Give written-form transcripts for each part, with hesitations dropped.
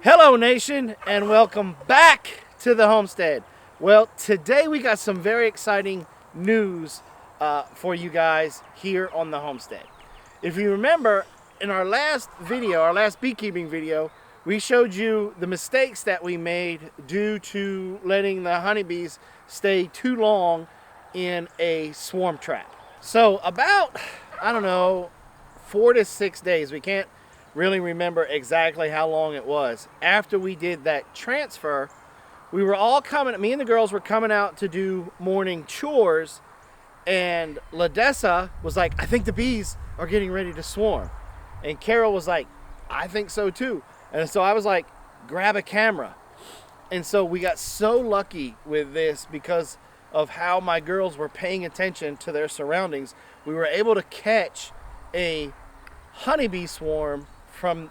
Hello nation, and welcome back to the homestead. Well, today we got some very exciting news for you guys here on the homestead. If you remember, in our last video, our last beekeeping video, we showed you the mistakes that we made due to letting the honeybees stay too long in a swarm trap. So about, I don't know, 4 to 6 days, we can't really remember exactly how long it was, after we did that transfer, we were all coming, me and the girls were coming out to do morning chores, and LaDessa was like, I think the bees are getting ready to swarm. And Carol was like, I think so too. And so I was like, grab a camera. And so we got so lucky with this because of how my girls were paying attention to their surroundings. We were able to catch a honeybee swarm from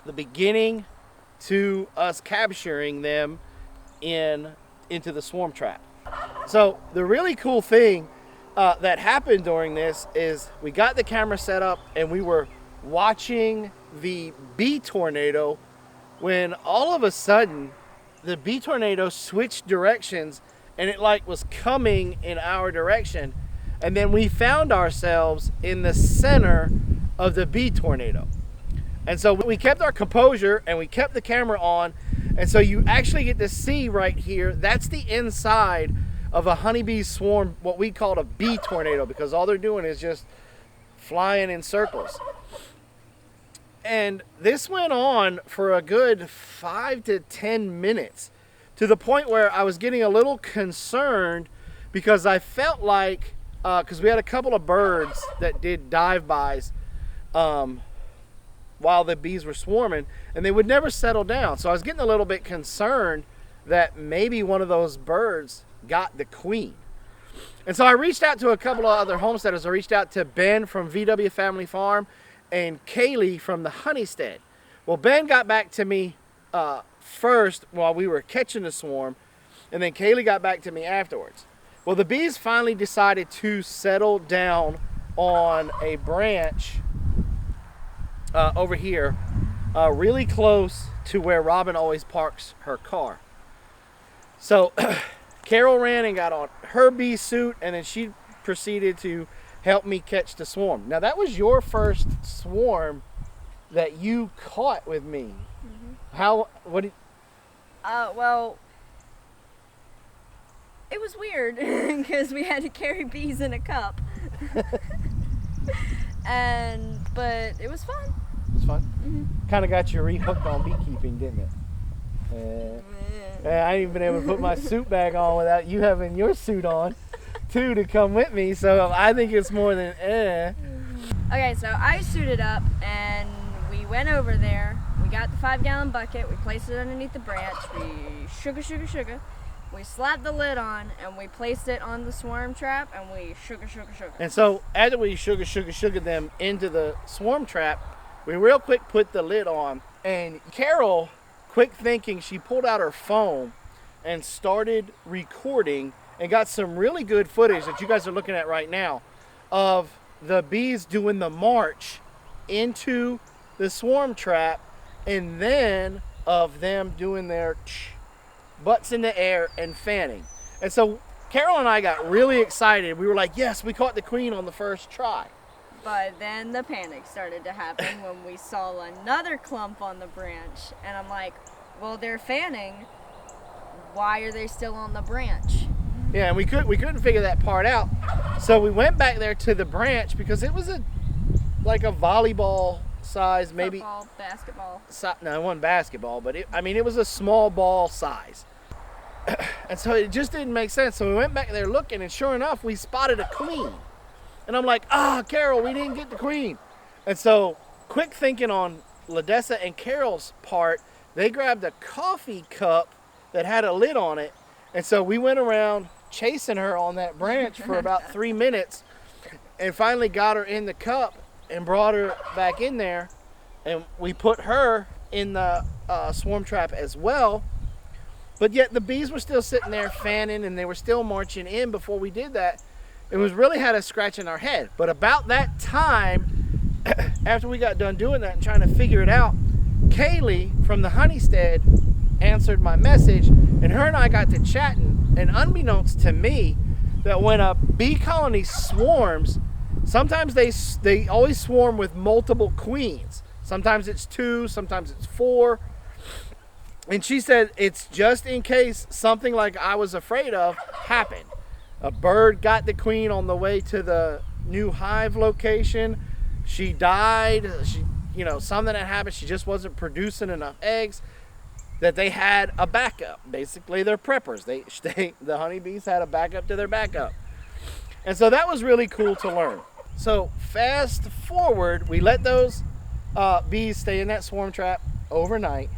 the beginning to us capturing them into the swarm trap. So the really cool thing that happened during this is we got the camera set up and we were watching the bee tornado when all of a sudden the bee tornado switched directions and it like was coming in our direction, and then we found ourselves in the center of the bee tornado. And so we kept our composure and we kept the camera on, and so you actually get to see right here, that's the inside of a honeybee swarm, what we call a bee tornado, because all they're doing is just flying in circles. And this went on for a good 5 to 10 minutes, to the point where I was getting a little concerned because I felt like, because we had a couple of birds that did dive-bys while the bees were swarming, and they would never settle down. So I was getting a little bit concerned that maybe one of those birds got the queen. And so I reached out to a couple of other homesteaders. I reached out to Ben from VW Family Farm and Kaylee from the Homestead. Well, Ben got back to me first while we were catching the swarm, and then Kaylee got back to me afterwards. Well, the bees finally decided to settle down on a branch over here, really close to where Robin always parks her car. So Carol ran and got on her bee suit, and then she proceeded to help me catch the swarm. Now that was your first swarm that you caught with me. Mm-hmm. Well, it was weird because we had to carry bees in a cup. But it was fun. It was fun? Mm-hmm. Kind of got you re-hooked on beekeeping, didn't it? I ain't even been able to put my suit back on without you having your suit on too to come with me, so I think it's more than Okay, so I suited up and we went over there. We got the 5-gallon bucket, we placed it underneath the branch, we sugar. We slapped the lid on and we placed it on the swarm trap and we sugar. And so after we sugar them into the swarm trap, we real quick put the lid on, and Carol, quick thinking, she pulled out her phone and started recording and got some really good footage that you guys are looking at right now of the bees doing the march into the swarm trap, and then of them doing their butts in the air and fanning. And so Carol and I got really excited. We were like, yes, we caught the queen on the first try. But then the panic started to happen when we saw another clump on the branch, and I'm like, well, they're fanning. Why are they still on the branch? Yeah, and we couldn't figure that part out. So we went back there to the branch because it was like a volleyball size, maybe football, basketball. No, it wasn't basketball, but it was a small ball size. And so it just didn't make sense. So we went back there looking, and sure enough, we spotted a queen. And I'm like, Carol, we didn't get the queen. And so, quick thinking on LaDessa and Carol's part, they grabbed a coffee cup that had a lid on it. And so we went around chasing her on that branch for about 3 minutes, and finally got her in the cup and brought her back in there. And we put her in the swarm trap as well. But yet the bees were still sitting there fanning, and they were still marching in before we did that. It was really had us scratching our head. But about that time, after we got done doing that and trying to figure it out, Kaylee from the Homestead answered my message, and her and I got to chatting, and unbeknownst to me, that when a bee colony swarms, sometimes they always swarm with multiple queens. Sometimes it's 2, sometimes it's 4. And she said it's just in case something like I was afraid of happened. A bird got the queen on the way to the new hive location. She died. Something had happened. She just wasn't producing enough eggs. That they had a backup. Basically, they're preppers. The honeybees had a backup to their backup. And so that was really cool to learn. So fast forward, we let those bees stay in that swarm trap overnight.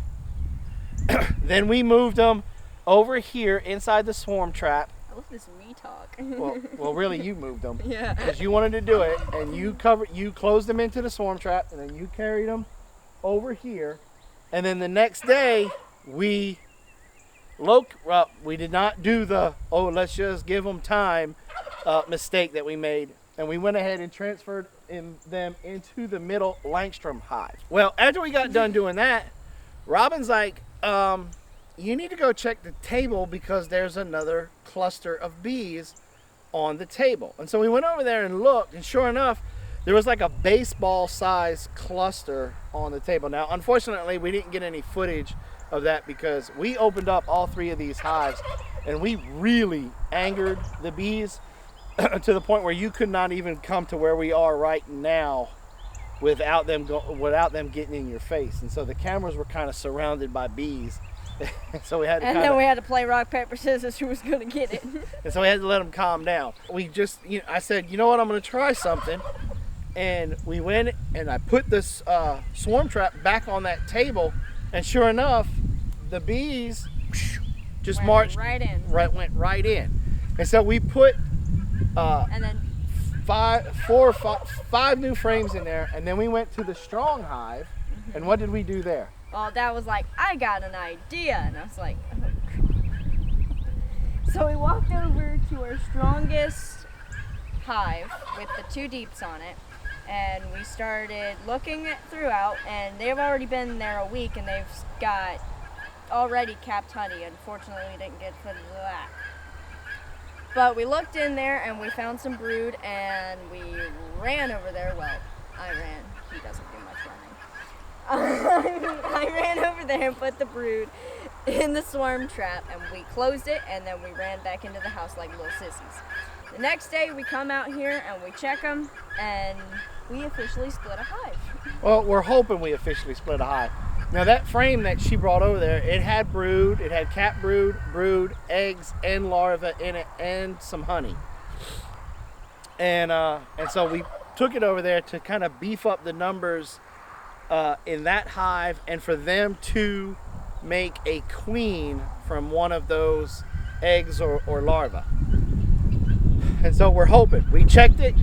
Then we moved them over here inside the swarm trap. I love this me talk. Well, really, you moved them. Yeah. Because you wanted to do it, and you closed them into the swarm trap, and then you carried them over here. And then the next day, we did not do the, let's just give them time mistake that we made. And we went ahead and transferred them into the middle Langstrom hive. Well, after we got done doing that, Robin's like, you need to go check the table because there's another cluster of bees on the table. And so we went over there and looked, and sure enough, there was like a baseball size cluster on the table. Now, unfortunately, we didn't get any footage of that because we opened up all 3 of these hives and we really angered the bees to the point where you could not even come to where we are right now without them getting in your face. And so the cameras were kind of surrounded by bees. So we had to we had to play rock, paper, scissors who was going to get it. And so we had to let them calm down. I said, you know what, I'm going to try something. And we went and I put this swarm trap back on that table, and sure enough, the bees just went right in. And so we put and then 5 new frames in there, and then we went to the strong hive. And what did we do there? Well, Dad was like, I got an idea, and I was like, so we walked over to our strongest hive with the 2 deeps on it, and we started looking throughout, and they've already been there a week, and they've got already capped honey. Unfortunately, we didn't get footage of that. But we looked in there, and we found some brood, and we ran over there. Well, I ran. He doesn't do much running. I ran over there and put the brood in the swarm trap, and we closed it, and then we ran back into the house like little sissies. The next day, we come out here, and we check them, and we officially split a hive. Well, we're hoping we officially split a hive. Now, that frame that she brought over there, it had brood, it had capped brood, eggs, and larvae in it, and some honey. And so we took it over there to kind of beef up the numbers in that hive, and for them to make a queen from one of those eggs or larvae. And so we're hoping. We checked it.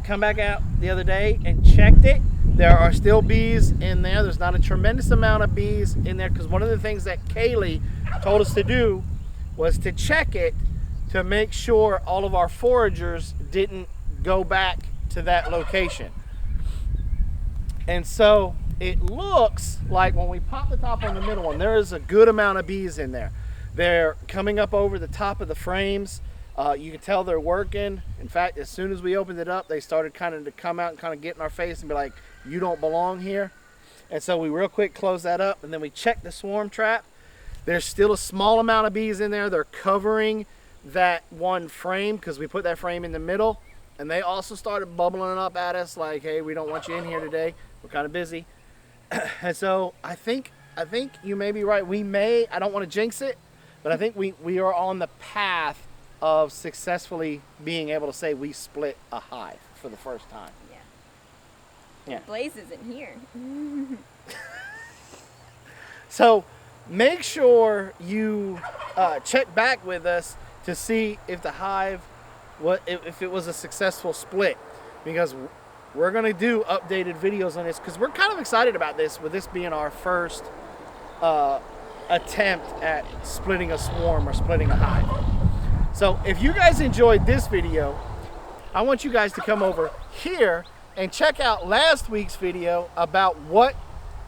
Come back out the other day and checked it. There are still bees in there. There's not a tremendous amount of bees in there because one of the things that Kaylee told us to do was to check it to make sure all of our foragers didn't go back to that location. And so it looks like when we pop the top on the middle one, there is a good amount of bees in there. They're coming up over the top of the frames. You can tell they're working. In fact, as soon as we opened it up, they started kind of to come out and kind of get in our face and be like, you don't belong here. And so we real quick closed that up, and then we checked the swarm trap. There's still a small amount of bees in there. They're covering that one frame because we put that frame in the middle, and they also started bubbling up at us like, hey, we don't want you in here today. We're kind of busy. And so I think you may be right. I don't want to jinx it, but I think we are on the path of successfully being able to say we split a hive for the first time. Yeah. Blaze isn't here. So make sure you check back with us to see if the hive, if it was a successful split, because we're going to do updated videos on this because we're kind of excited about this, with this being our first attempt at splitting a swarm or splitting a hive. So if you guys enjoyed this video, I want you guys to come over here and check out last week's video about what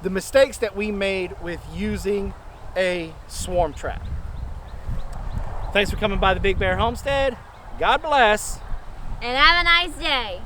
the mistakes that we made with using a swarm trap. Thanks for coming by the Big Bear Homestead. God bless. And have a nice day.